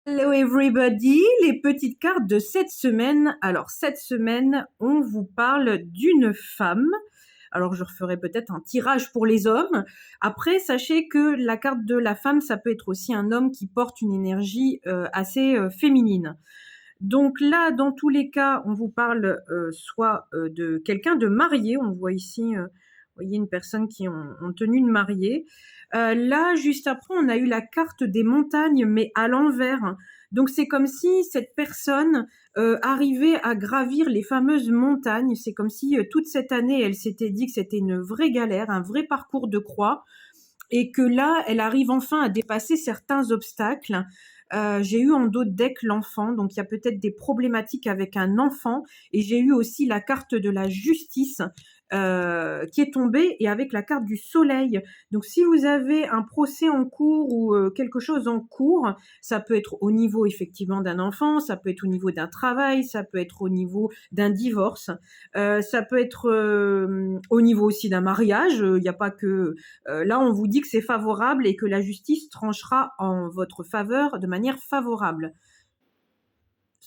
Hello everybody, les petites cartes de cette semaine. Alors cette semaine, on vous parle d'une femme. Alors je referai peut-être un tirage pour les hommes. Après, sachez que la carte de la femme, ça peut être aussi un homme qui porte une énergie assez féminine. Donc là, dans tous les cas, on vous parle soit de quelqu'un de marié. On voit ici, vous voyez, une personne qui ont tenue de mariée. Là, juste après, on a eu la carte des montagnes, mais à l'envers. Donc c'est comme si cette personne arrivait à gravir les fameuses montagnes. C'est comme si toute cette année, elle s'était dit que c'était une vraie galère, un vrai parcours de croix, et que là, elle arrive enfin à dépasser certains obstacles. J'ai eu en dos de deck l'enfant, donc il y a peut-être des problématiques avec un enfant, et j'ai eu aussi la carte de la justice qui est tombée, et avec la carte du soleil. Donc si vous avez un procès en cours ou quelque chose en cours, ça peut être au niveau effectivement d'un enfant, ça peut être au niveau d'un travail, ça peut être au niveau d'un divorce, ça peut être au niveau aussi d'un mariage. Il n'y a pas que là, on vous dit que c'est favorable et que la justice tranchera en votre faveur de manière favorable.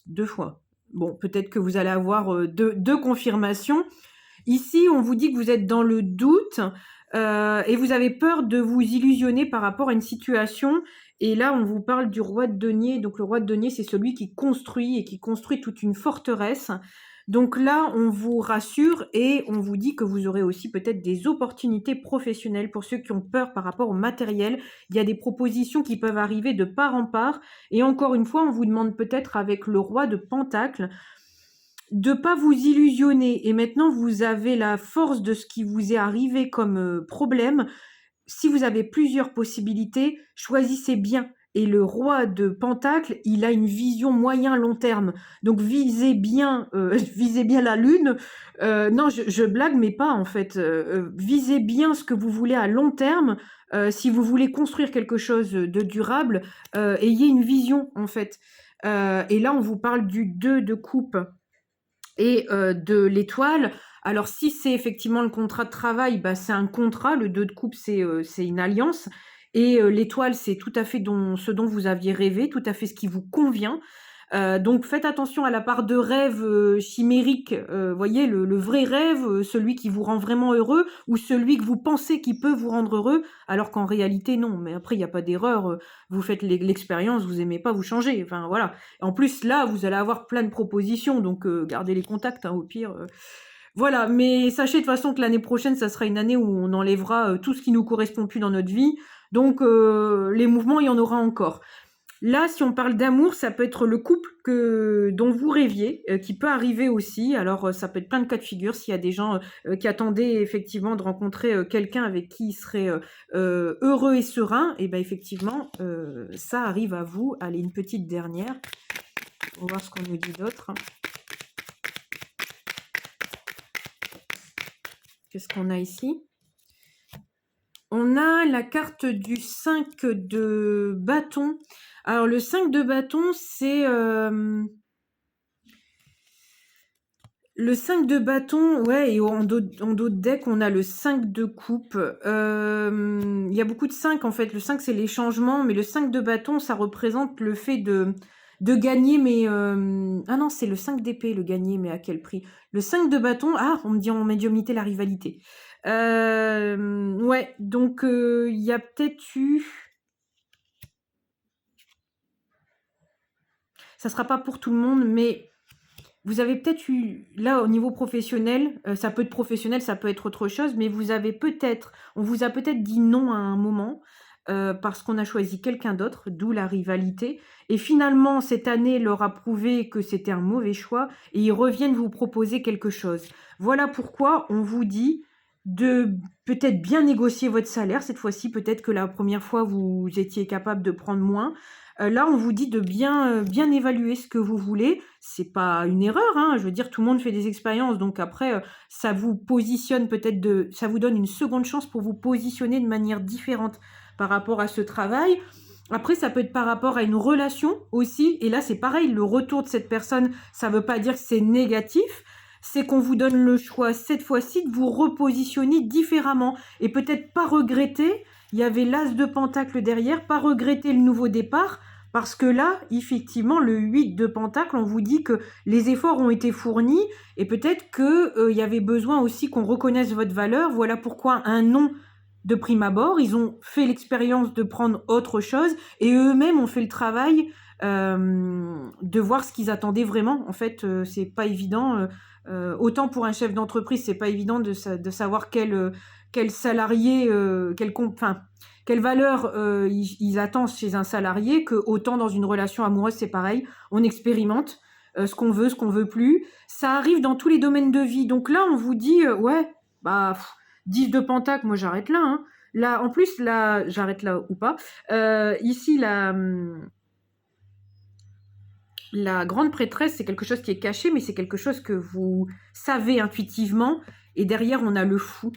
2 fois. Bon, peut-être que vous allez avoir deux confirmations. Ici, on vous dit que vous êtes dans le doute et vous avez peur de vous illusionner par rapport à une situation. Et là, on vous parle du roi de denier. Donc, le roi de denier, c'est celui qui construit et qui construit toute une forteresse. Donc là, on vous rassure et on vous dit que vous aurez aussi peut-être des opportunités professionnelles pour ceux qui ont peur par rapport au matériel. Il y a des propositions qui peuvent arriver de part en part. Et encore une fois, on vous demande peut-être avec le roi de Pentacle de pas vous illusionner. Et maintenant, vous avez la force de ce qui vous est arrivé comme problème. Si vous avez plusieurs possibilités, choisissez bien. Et le roi de Pentacle, il a une vision moyen-long terme. Donc visez bien, visez bien la lune. Non, je blague, mais pas en fait. Visez bien ce que vous voulez à long terme. Si vous voulez construire quelque chose de durable, ayez une vision en fait. Et là, on vous parle du 2 de coupe et de l'étoile. Alors si c'est effectivement le contrat de travail, bah, c'est un contrat, le 2 de coupe c'est une alliance, et l'étoile c'est tout à fait ce dont vous aviez rêvé, tout à fait ce qui vous convient. Donc faites attention à la part de rêve chimérique, voyez, le vrai rêve, celui qui vous rend vraiment heureux, ou celui que vous pensez qui peut vous rendre heureux, alors qu'en réalité non. Mais après, il n'y a pas d'erreur, vous faites l'expérience, vous aimez pas, vous changez, enfin voilà. En plus là, vous allez avoir plein de propositions, donc gardez les contacts, hein, au pire. Voilà, mais sachez de toute façon que l'année prochaine, ça sera une année où on enlèvera tout ce qui nous correspond plus dans notre vie, donc les mouvements, il y en aura encore. Là, si on parle d'amour, ça peut être le couple dont vous rêviez, qui peut arriver aussi. Alors, ça peut être plein de cas de figure. S'il y a des gens qui attendaient effectivement de rencontrer quelqu'un avec qui ils seraient heureux et sereins, et ben effectivement, ça arrive à vous. Allez, une petite dernière. On va voir ce qu'on nous dit d'autre. Qu'est-ce qu'on a ici? On a la carte du 5 de bâton. Alors, le 5 de bâton, c'est... le 5 de bâton, ouais, et en dos de deck, on a le 5 de coupe. Il y a beaucoup de 5 en fait. Le 5, c'est les changements, mais le 5 de bâton, ça représente le fait de gagner, mais... ah non, c'est le 5 d'épée, le gagner, mais à quel prix? Le 5 de bâton, ah, on me dit en médiumnité la rivalité. Ouais, donc il y a peut-être eu... Ça sera pas pour tout le monde, mais... Vous avez peut-être eu, là, au niveau professionnel, ça peut être professionnel, ça peut être autre chose, mais on vous a peut-être dit non à un moment, parce qu'on a choisi quelqu'un d'autre, d'où la rivalité. Et finalement, cette année leur a prouvé que c'était un mauvais choix, et ils reviennent vous proposer quelque chose. Voilà pourquoi on vous dit de peut-être bien négocier votre salaire. Cette fois-ci, peut-être que la première fois, vous étiez capable de prendre moins. Là, on vous dit de bien évaluer ce que vous voulez. C'est pas une erreur, hein. Je veux dire, tout le monde fait des expériences, donc après, ça vous positionne ça vous donne une seconde chance pour vous positionner de manière différente par rapport à ce travail. Après, ça peut être par rapport à une relation aussi. Et là, c'est pareil, le retour de cette personne, ça veut pas dire que c'est négatif. C'est qu'on vous donne le choix, cette fois-ci, de vous repositionner différemment. Et peut-être pas regretter, il y avait l'as de pentacle derrière, pas regretter le nouveau départ, Parce que là, effectivement, le 8 de Pentacle, on vous dit que les efforts ont été fournis et peut-être qu'il y avait besoin aussi qu'on reconnaisse votre valeur. Voilà pourquoi un non de prime abord. Ils ont fait l'expérience de prendre autre chose et eux-mêmes ont fait le travail de voir ce qu'ils attendaient vraiment. En fait, c'est pas évident. Autant pour un chef d'entreprise, c'est pas évident de savoir quel salarié, quelle valeur ils attendent chez un salarié, que autant dans une relation amoureuse, c'est pareil. On expérimente ce qu'on veut plus. Ça arrive dans tous les domaines de vie. Donc là, on vous dit, ouais, bah, 10 de pentacle, moi j'arrête là. Hein. Là, en plus, là, j'arrête là ou pas. Ici, la grande prêtresse, c'est quelque chose qui est caché, mais c'est quelque chose que vous savez intuitivement. Et derrière, on a le fou.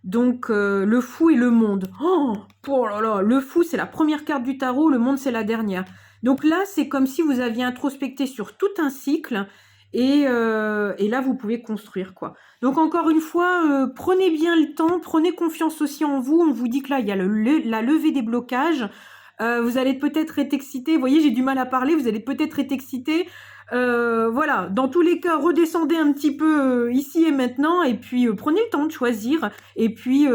Donc, le fou et le monde. Oh là là, le fou, c'est la première carte du tarot, le monde, c'est la dernière. Donc là, c'est comme si vous aviez introspecté sur tout un cycle, et là, vous pouvez construire, quoi. Donc, encore une fois, prenez bien le temps, prenez confiance aussi en vous. On vous dit que là, il y a la levée des blocages. Vous allez peut-être être excité. Vous voyez, j'ai du mal à parler. Vous allez peut-être être excité. Voilà, dans tous les cas, redescendez un petit peu ici et maintenant, et puis prenez le temps de choisir, et puis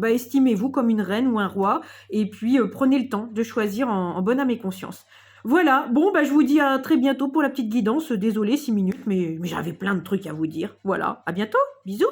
estimez-vous comme une reine ou un roi, et puis prenez le temps de choisir en bonne âme et conscience. Voilà, bon, je vous dis à très bientôt pour la petite guidance. Désolée, 6 minutes, mais j'avais plein de trucs à vous dire. Voilà, à bientôt, bisous.